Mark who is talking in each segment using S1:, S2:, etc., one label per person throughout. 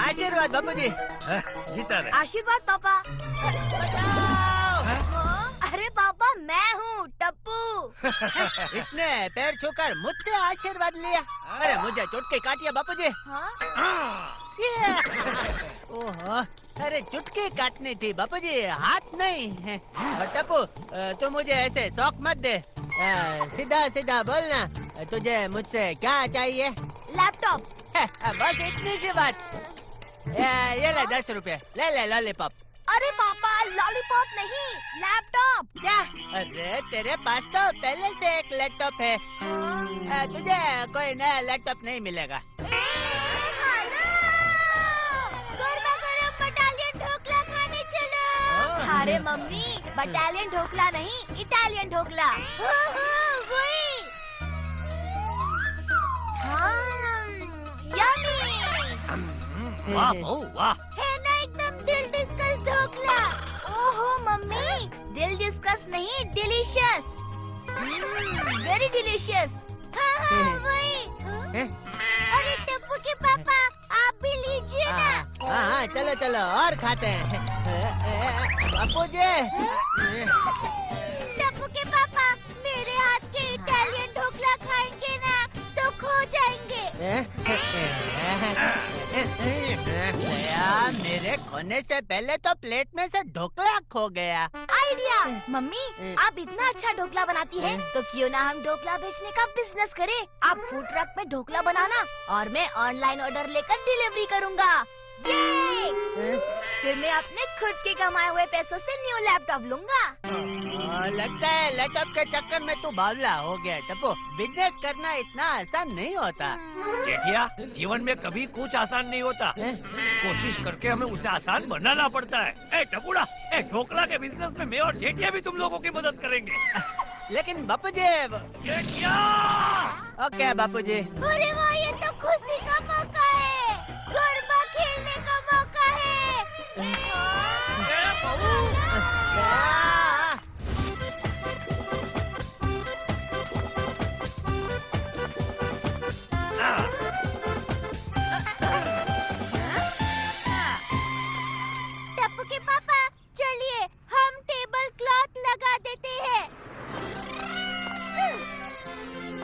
S1: आशीर्वाद बापूजी।
S2: जीता रहे।
S3: आशीर्वाद पापा। अरे पापा मैं हूँ टप्पू।
S1: इसने पैर छूकर मुझसे आशीर्वाद लिया। अरे मुझे चुटकी काटिया बापूजी। ओहो, अरे चुटकी काटनी थी बापूजी, हाथ नहीं। और टप्पू तू मुझे ऐसे शौक मत दे। सीधा सीधा बोलना, तुझे मुझसे क्या चाहिए?
S3: लैपटॉप।
S1: बस इतनी सी बात। ये ले 10 रुपए, ले लॉलीपॉप।
S3: अरे पापा लॉलीपॉप नहीं, लैपटॉप।
S1: क्या? अरे तेरे पास तो पहले से एक लैपटॉप है। तुझे कोई नया लैपटॉप नहीं मिलेगा।
S3: गरमा गरम बटालियन ढोकला खाने चलो। अरे मम्मी बटालियन ढोकला नहीं, इटालियन ढोकला। वही।
S2: वाह वाह।
S3: है ना एकदम दिल डिस्कस ढोकला। ओहो मम्मी, दिल डिस्कस नहीं, डिलीशियस। Very delicious. हाँ वही। अरे टप्पू के पापा आप भी लीजिए ना।
S1: हाँ चलो चलो और खाते हैं। बापूजी।
S3: टप्पू के पापा मेरे हाथ के इटालियन ढोकला खाएंगे ना तो खो जाएंगे।
S1: मेरे खोने से पहले तो प्लेट में से ढोकला खो गया।
S3: आइडिया। मम्मी आप इतना अच्छा ढोकला बनाती हैं, तो क्यों ना हम ढोकला बेचने का बिजनेस करें। आप फूड ट्रक में ढोकला बनाना और मैं ऑनलाइन ऑर्डर लेकर डिलीवरी करूँगा। फिर मैं अपने खुद के कमाए हुए पैसों से न्यू लैपटॉप लूँगा।
S1: लगता है लैपटॉप के चक्कर में तू बावला हो गया टप्पू। बिजनेस करना इतना आसान नहीं होता।
S2: जेठिया, जीवन में कभी कुछ आसान नहीं होता। कोशिश करके हमें उसे आसान बनाना पड़ता है। ए टपुड़ा, ए ढोकला के बिजनेस में मैं और जेठिया भी तुम लोगों की मदद करेंगे।
S1: लेकिन बापूजी।
S2: जेठिया।
S1: ओके बापूजी।
S3: अरे वाह, ये तो खुशी का मौका है, गरबा खेलने का मौका है। टप्पू के पापा चलिए हम टेबल क्लॉथ लगा देते हैं।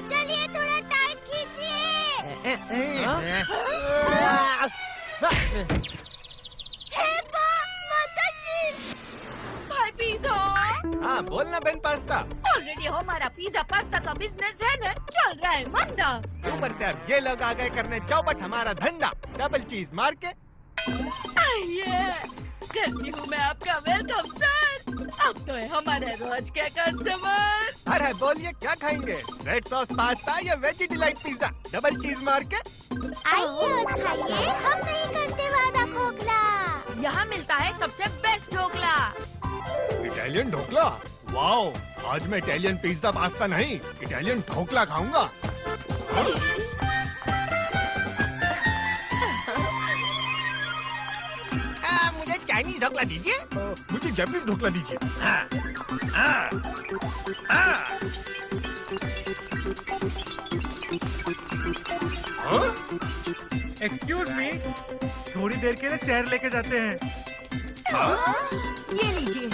S3: चलिए थोड़ा टाइट खींचिए। भाई पिज़्ज़ा।
S1: हाँ बोलना बहन पास्ता।
S3: ऑलरेडी हमारा पिज़्ज़ा पास्ता का बिजनेस है ना, चल रहा है मंदा।
S1: ऊपर से अब ये लोग आ गए करने चौपट हमारा धंधा। डबल चीज मार के।
S3: आइए, करती हूँ मैं आपका वेलकम सर। अब तो है हमारे रोज के कस्टमर।
S1: अरे बोलिए क्या खाएंगे? रेड सॉस पास्ता या वेजी डिलाइट पिज्जा? डबल चीज मार के।
S3: आइए और खाइए, हम नहीं करते वादा खोखला। यहाँ मिलता है सबसे best dhokla.
S1: Italian dhokla? Wow, आज मैं इटालियन पिज्जा पास्ता नहीं, इटालियन ढोकला खाऊंगा। मुझे चाइनीज ढोकला दीजिए। मुझे जापानीज ढोकला दीजिए।
S4: एक्सक्यूज मी, थोड़ी देर के लिए चेयर लेके जाते हैं।
S3: ये लीजिए।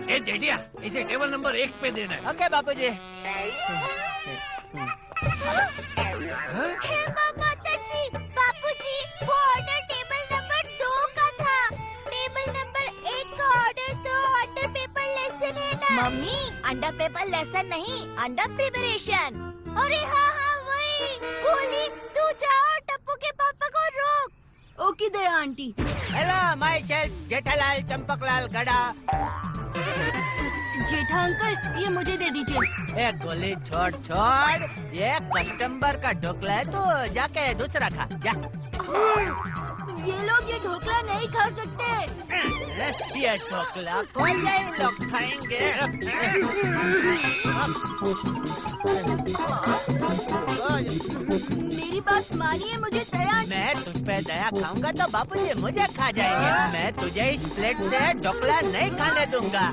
S2: ए जेठिया, इसे टेबल नंबर 1 पे देना है।
S1: ओके बापूजी।
S3: हे माता जी, बापूजी, वो ऑर्डर टेबल नंबर 2 का था। टेबल नंबर 1 का ऑर्डर तो अंडर पेपर लेसन है ना। मम्मी, अंडर पेपर लेसन नहीं, अंडर प्रिपरेशन। अरे हाँ वही। गोली, तू जाओ टप्पू के पापा को रोक। Okay they aunty.
S1: Hello my self Jethalal Champaklal गड़ा।
S3: जेठा अंकल, ये मुझे दे दीजिए।
S1: एक गोली छोड़, ये कस्टमर का ढोकला है, तो जाके दूसरा खा जा।
S3: ये लोग ये ढोकला नहीं खा सकते।
S1: ये ढोकला कौन से लोग खाएंगे?
S3: मेरी बात मानिए, मुझे दया।
S1: मैं तुझ पे दया खाऊंगा तो बापूजी मुझे खा जाएंगे। मैं तुझे इस प्लेट से ढोकला नहीं खाने दूंगा।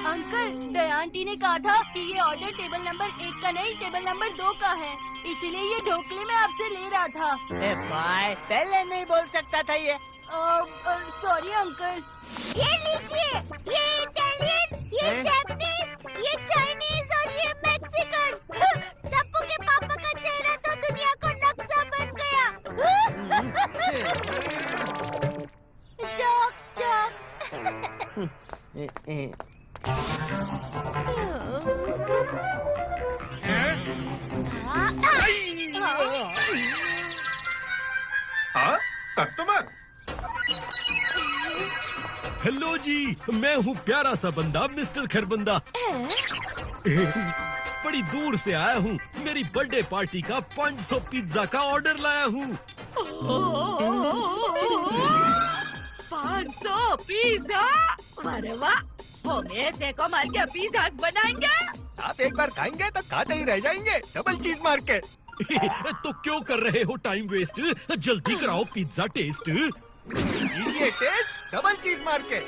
S3: अंकल, दया आंटी ने कहा था कि ये ऑर्डर टेबल नंबर 1 का नहीं, टेबल नंबर 2 का है, इसीलिए ये ढोकले में आपसे ले रहा था।
S1: ए भाई, पहले नहीं बोल सकता था ये।
S3: Sorry uncle. ये लीजिए, ये इटालियन, ये जापानीज, ये चाइनीज और ये मैक्सिकन। टप्पू के पापा का चेहरा तो दुनिया को नक्शा बन गया। Jokes jokes.
S4: हाँ, कस्टमर।
S5: हेलो जी, मैं हूँ प्यारा सा बंदा मिस्टर खरबंदा। बड़ी दूर से आया हूँ, मेरी बर्थडे पार्टी का 500 पिज्जा का ऑर्डर लाया हूँ।
S6: 500 पिज्जा, अरे वाह, हम ऐसे कमाल के पिज्जा बनाएंगे।
S2: आप एक बार खाएंगे तो खाते ही रह जाएंगे, डबल चीज मार के।
S5: तो क्यों कर रहे हो टाइम वेस्ट, जल्दी कराओ पिज्जा टेस्ट।
S2: लीजिए टेस्ट, डबल चीज मार के।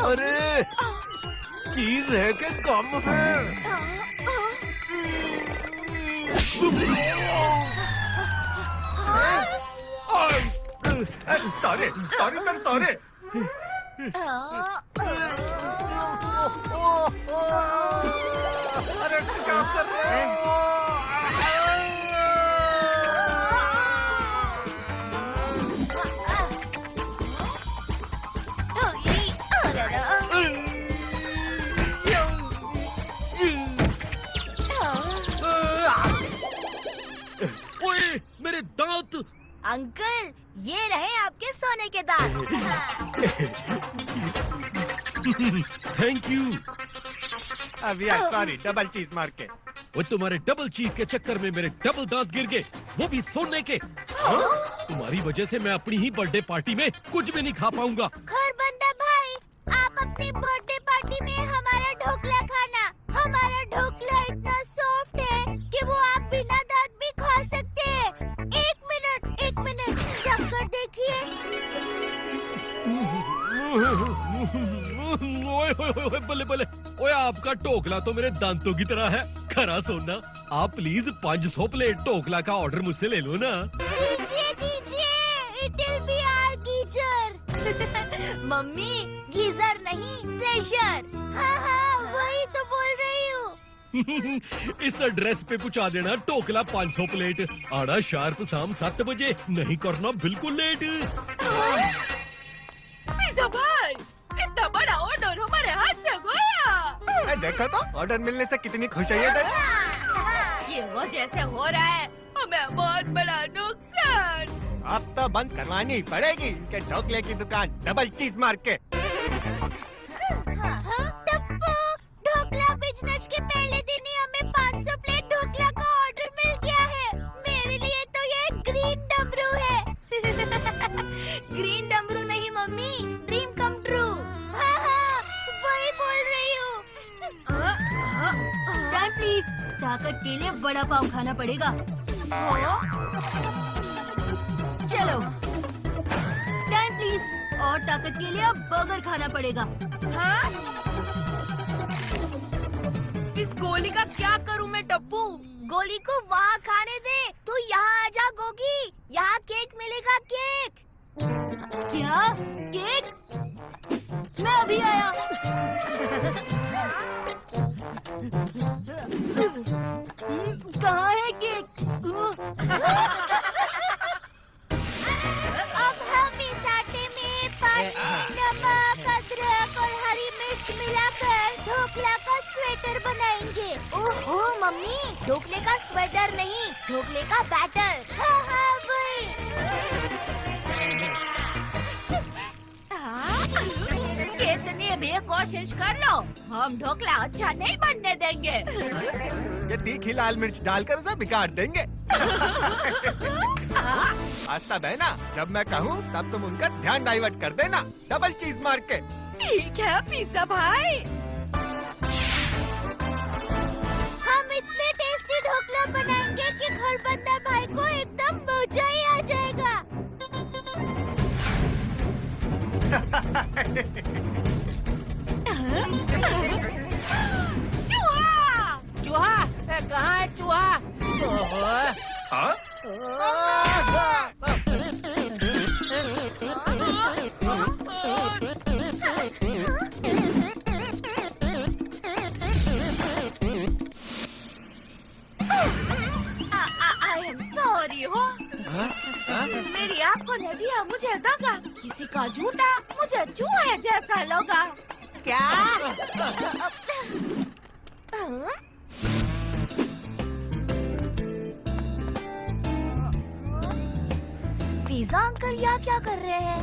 S2: अरे चीज है कि कम है? Sorry sorry sir, sorry. अरे क्या कर रहे हो?
S5: ओए, मेरे दांत।
S3: अंकल, ये रहे आपके सोने के दांत।
S5: Thank you.
S2: अभी सॉरी, डबल चीज मार के।
S5: वो तुम्हारे डबल चीज के चक्कर में मेरे डबल दांत गिर गए, वो भी सोने के। तुम्हारी वजह से मैं अपनी ही बर्थडे पार्टी में कुछ भी नहीं खा पाऊंगा।
S3: खरबंदा भाई, आप अपनी बर्थडे पार्टी में हमारा ढोकला खाना। हमारा ढोकला इतना सॉफ्ट है कि वो आप बिना दांत भी खा सकते हैं। एक मिनट, चखकर देखिए।
S5: ओए बल्ले बल्ले, ओए आपका ढोकला तो मेरे दांतों की तरह है। खरा सोना, आप प्लीज 500 प्लेट ढोकला का ऑर्डर मुझसे ले लो ना।
S3: दीजिए, it will be our geyser. Mummy, geyser नहीं, प्रेशर। हाँ, वही तो बोल रही हूँ।
S5: इस एड्रेस पे पहुंचा देना ढोकला 500 प्लेट। आना शार्प शाम 7 बजे, नहीं करना बिल्कुल लेट।
S6: पिज्जा भाई, इतना बड़ा ऑर्डर हमारे हाथ से गया।
S2: देखो तो ऑर्डर मिलने से कितनी खुश है ये दया।
S6: ये वजह से हो रहा है हमें बहुत बड़ा नुकसान।
S2: अब तो बंद करवानी ही पड़ेगी इनके ढोकले की दुकान, डबल चीज मार के।
S3: टप्पू, ढोकला बिजनेस के पहले दिन ही हमें 500 प्लेट ढोकला का ऑर्डर मिल गया है। मेरे लिए तो ये ग्रीन डमरू है। ग्रीन डमरू नहीं मम्मी, ड्रीम कम ट्रू। हाँ, वही बोल रही हूँ। टाइम प्लीज, ताकत के लिए बड़ा पाव खाना पड़ेगा। चलो, टाइम प्लीज, और ताकत के लिए अब बर्गर खाना पड़ेगा। हाँ?
S6: इस गोली का क्या करूं मैं टप्पू?
S3: गोली को वहाँ खाने दे, तू यहाँ आजा गोगी, यहाँ केक मिलेगा, केक। क्या? केक? मैं अभी आया। कहाँ है केक? अब हम इस आटे में पानी, नमक, अदरक और हरी मिर्च मिलाकर ढोकला का स्वेटर बनाएंगे। ओह मम्मी, ढोकले का स्वेटर नहीं, ढोकले का बैटर। हाँ हाँ वही।
S6: कितनी भी कोशिश कर लो, हम ढोकला अच्छा नहीं बनने देंगे।
S4: ये तीखी लाल मिर्च डालकर उसे बिगाड़ देंगे। पास्ता बहना, जब मैं कहूँ तब तुम उनका ध्यान डाइवर्ट कर देना, डबल चीज मार के।
S6: ठीक है पिज्जा भाई।
S3: हम इतने टेस्टी ढोकला बनाएंगे कि घर बंदा भाई को एकदम मजा ही आ जाएगा।
S6: चूहा!
S1: चूहा? कहाँ है चूहा? ओहो।
S4: हाँ?
S6: आई एम सॉरी हो। मेरी आंखों ने दिया मुझे दगा, किसी का झूठा मुझे चूहे जैसा लगा।
S1: क्या?
S3: पिज्जा अंकल यहाँ क्या कर रहे हैं?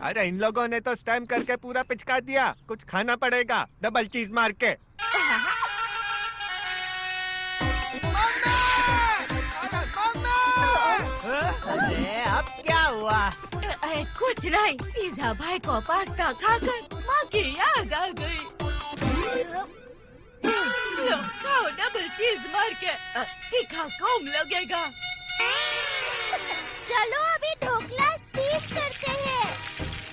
S4: अरे इन लोगों ने तो स्टैम्प करके पूरा पिचका दिया, कुछ खाना पड़ेगा डबल चीज मार के।
S1: अरे अब क्या हुआ?
S6: कुछ नहीं, पिज्जा भाई को पास्ता खाकर माँ की याद आ गई। लो खाओ डबल चीज मार के, तीखा कम लगेगा।
S3: चलो अभी ढोकला स्टीम करते हैं।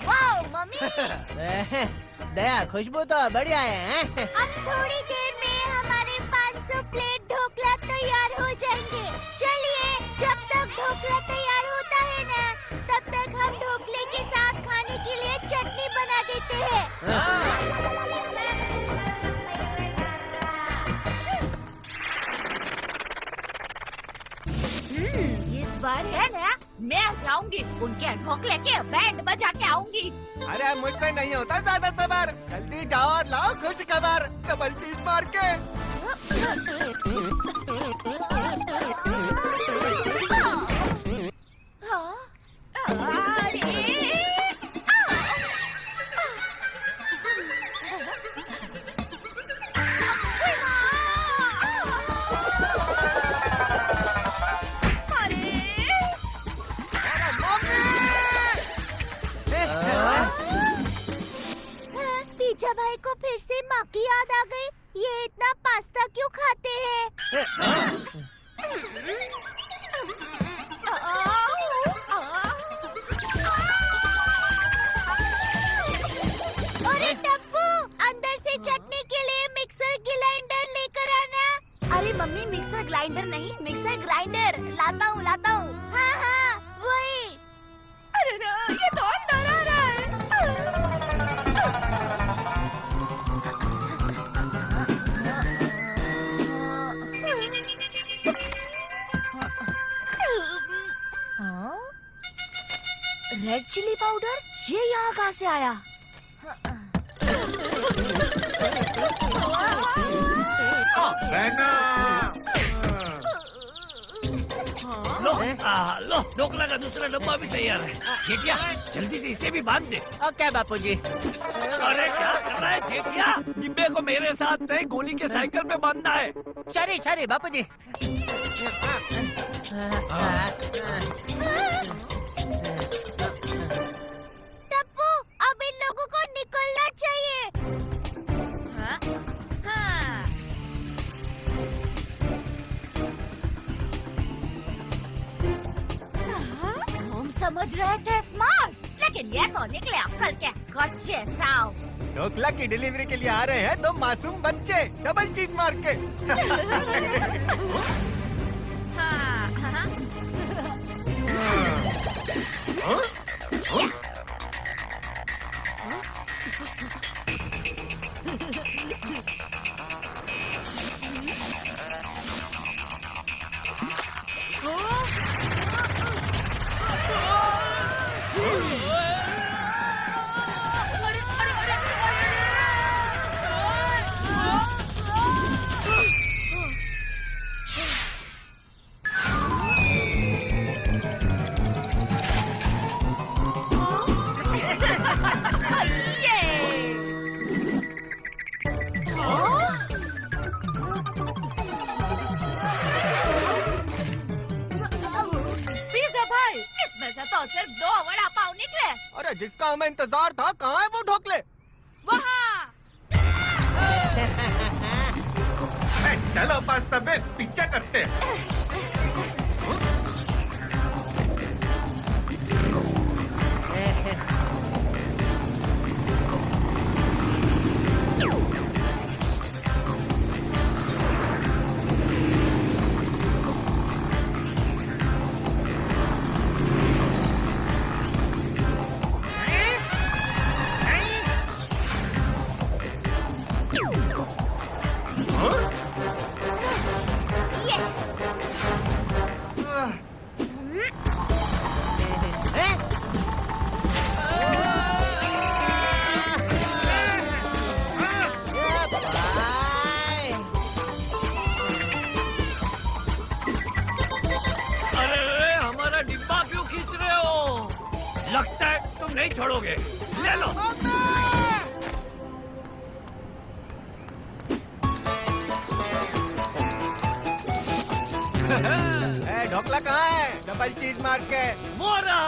S3: वाओ मम्मी,
S1: दया खुशबू तो बढ़िया है।
S3: अब थोड़ी देर में हमारे 500 प्लेट ढोकला तैयार हो जाएंगे। चलिए, जब तक ढोकला तैयार होता है ना, तब तक हम ढोकले के साथ खाने के लिए चटनी बना देते हैं।
S6: इस बार है ना, मैं जाऊंगी उनके ढोकले के बैंड बजा के आऊंगी।
S4: अरे मुझसे नहीं होता ज्यादा सबर, जल्दी जाओ और लाओ खुश खबर डबल चीज मार के।
S3: पिज्जा भाई को फिर से माँ की याद आ गई। ये इतना पास्ता क्यों खाते हैं? अरे टप्पू, अंदर से चटनी के लिए मिक्सर ग्राइंडर लेकर आना। अरे मम्मी, मिक्सर ग्राइंडर नहीं, मिक्सर ग्राइंडर लाता हूँ। हाँ हाँ वही।
S6: अरे ये तो अंदर आ रहा है।
S3: रेड चिली पाउडर, ये यहाँ कहाँ से आया?
S2: लो ढोकला का दूसरा डब्बा भी तैयार है। जेठिया जल्दी से इसे भी बांध दे।
S1: ओके बापूजी।
S2: अरे क्या कर रहा है जेठिया? डिब्बे को मेरे साथ नहीं, गोली के साइकिल पे बांधना है।
S1: सॉरी बापूजी।
S3: टप्पू, अब इन लोगों को निकलना चाहिए।
S6: हम समझ रहे थे स्मार्ट, लेकिन ये तो निकले अक्कल के कच्चे साव।
S4: ढोकला की डिलीवरी के लिए आ रहे हैं दो मासूम बच्चे डबल चीज मार के।
S6: पिज्जा भाई, इसमें से तो सिर्फ 2 वड़ा पाव निकले।
S4: अरे जिसका हमें इंतजार था, कहाँ है वो ढोकले?
S6: वहाँ।
S4: चलो पास्ता बेन, पिज्जा करते हैं।
S2: अरे हमारा डिब्बा क्यों खींच रहे हो? लगता है तुम नहीं छोड़ोगे। ले लो।
S4: ढोकला कहाँ है? डबल चीज मार के।
S2: मोरा।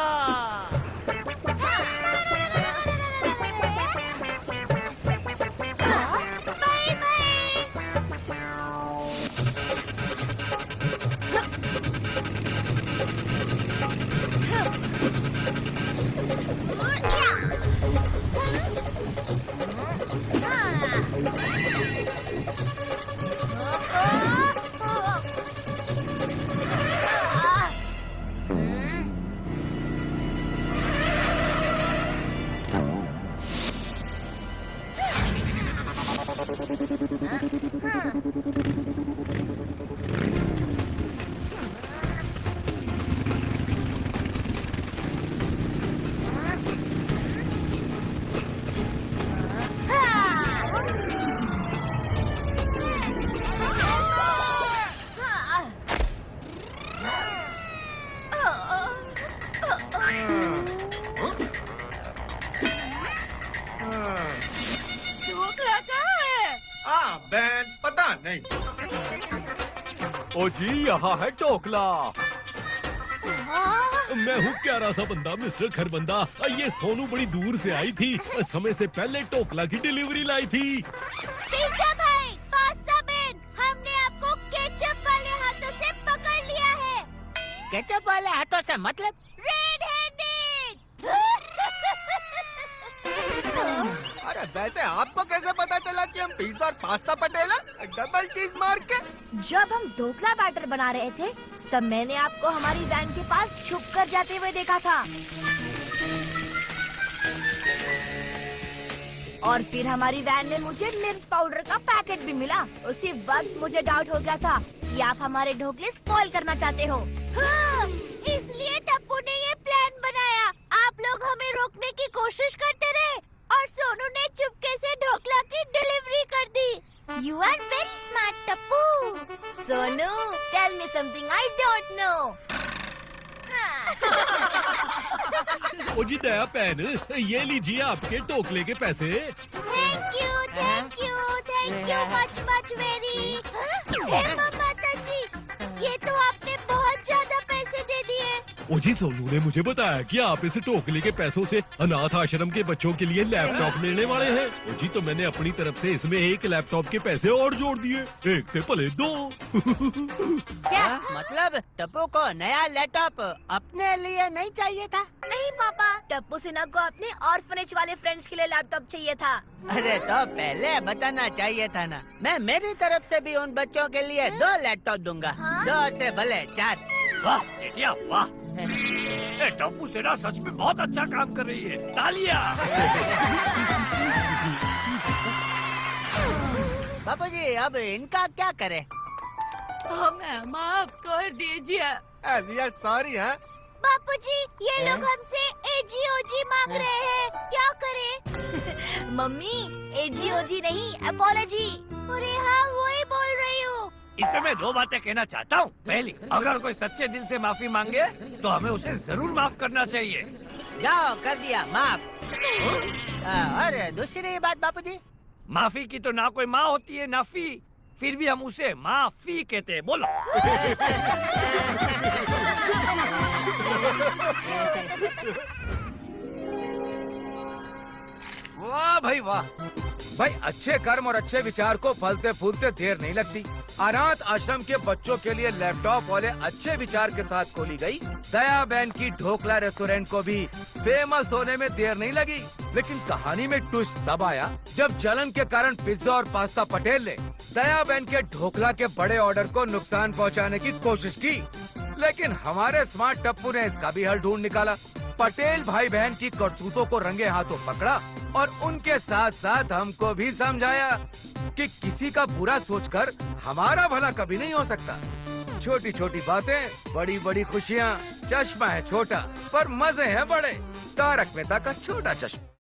S6: ढोकला कहाँ है?
S4: बैन पता नहीं।
S5: ओ जी, यहाँ है ढोकला। मैं हूँ प्यारा सा बंदा, मिस्टर खरबंदा। ये सोनू बड़ी दूर से आई थी, समय से पहले ढोकला की डिलीवरी लाई थी।
S3: पिज्जा भाई, पास्ता बेन, हमने आपको केचप वाले हाथों से पकड़ लिया है।
S1: केचप वाले हाथों से मतलब?
S3: Red handed.
S4: अरे वैसे आपको कैसे पता चला कि हम पिज्जा और पास्ता पटेला डबल चीज मार के?
S3: जब हम ढोकला बैटर बना रहे थे, तब मैंने आपको हमारी वैन के पास छुप कर जाते हुए देखा था। और फिर हमारी वैन में मुझे मिर्च पाउडर का पैकेट भी मिला। उसी वक्त मुझे डाउट हो गया था कि आप हमारे ढोकले स्पॉइल करना चाहते हो। हाँ, इसलिए टप्पू ने ये प्लान बनाया। आप लोग हमें रोकने की कोशिश करते रहे और सोनू ने चुपके से ढोकला की डिलीवरी कर दी। You are very smart, Tappu. Sonu, tell me something I don't know.
S5: ओ जी दया पैन, ये लीजिए आपके ढोकले के पैसे।
S3: Thank you much very। हे माता जी, ये तो आपने बहुत ज्यादा पैसे दे दिए।
S5: ओ जी, सोनू ने मुझे बताया कि आप इस ढोकले के पैसों से अनाथ आश्रम के बच्चों के लिए लैपटॉप लेने वाले हैं। ओ जी, तो मैंने अपनी तरफ से इसमें एक लैपटॉप के पैसे और जोड़ दिए। एक से भले 2।
S1: क्या मतलब टप्पू को नया लैपटॉप अपने लिए नहीं चाहिए था?
S3: नहीं पापा, टप्पू सिन्हा को अपने ऑर्फनेज वाले फ्रेंड्स के लिए लैपटॉप चाहिए था।
S1: अरे तो पहले बताना चाहिए था ना। मैं मेरी तरफ से भी उन बच्चों के लिए 2 लैपटॉप दूंगा। 2 से भले 4।
S2: वाह जेठिया वाह। ए टप्पू सेना सच में बहुत अच्छा काम कर रही है। तालियां।
S1: बापू जी, अब इनका क्या करें?
S6: हमें माफ कर दीजिए।
S4: We are sorry. हाँ,
S3: बापूजी, ये लोग हमसे एजीओजी मांग रहे हैं। क्या करें? मम्मी, एजीओजी नहीं, अपॉलॉजी। अरे हाँ, वही बोल रही हूँ।
S2: इसमें मैं 2 बातें कहना चाहता हूँ। पहली, अगर कोई सच्चे दिल से माफी मांगे तो हमें उसे जरूर माफ करना चाहिए।
S1: जाओ, कर दिया माफ। और दूसरी बात बापूजी,
S2: माफी की तो ना कोई माँ होती है ना फी, फिर भी हम उसे माफी कहते हैं। बोलो।
S7: वाह भाई वाह, भाई अच्छे कर्म और अच्छे विचार को फलते फूलते देर नहीं लगती। अनाथ आश्रम के बच्चों के लिए लैपटॉप वाले अच्छे विचार के साथ खोली गई दया बहन की ढोकला रेस्टोरेंट को भी फेमस होने में देर नहीं लगी। लेकिन कहानी में ट्विस्ट तब आया जब जलन के कारण पिज्जा और पास्ता पटेल ने दया बहन के ढोकला के बड़े ऑर्डर को नुकसान पहुंचाने की कोशिश की। लेकिन हमारे स्मार्ट टप्पू ने इसका भी हल ढूंढ निकाला। पटेल भाई बहन की करतूतों को रंगे हाथों पकड़ा और उनके साथ साथ हमको भी समझाया कि किसी का बुरा सोचकर हमारा भला कभी नहीं हो सकता। छोटी छोटी बातें, बड़ी बड़ी खुशियाँ। चश्मा है छोटा पर मजे हैं बड़े। तारक मेहता का छोटा चश्मा।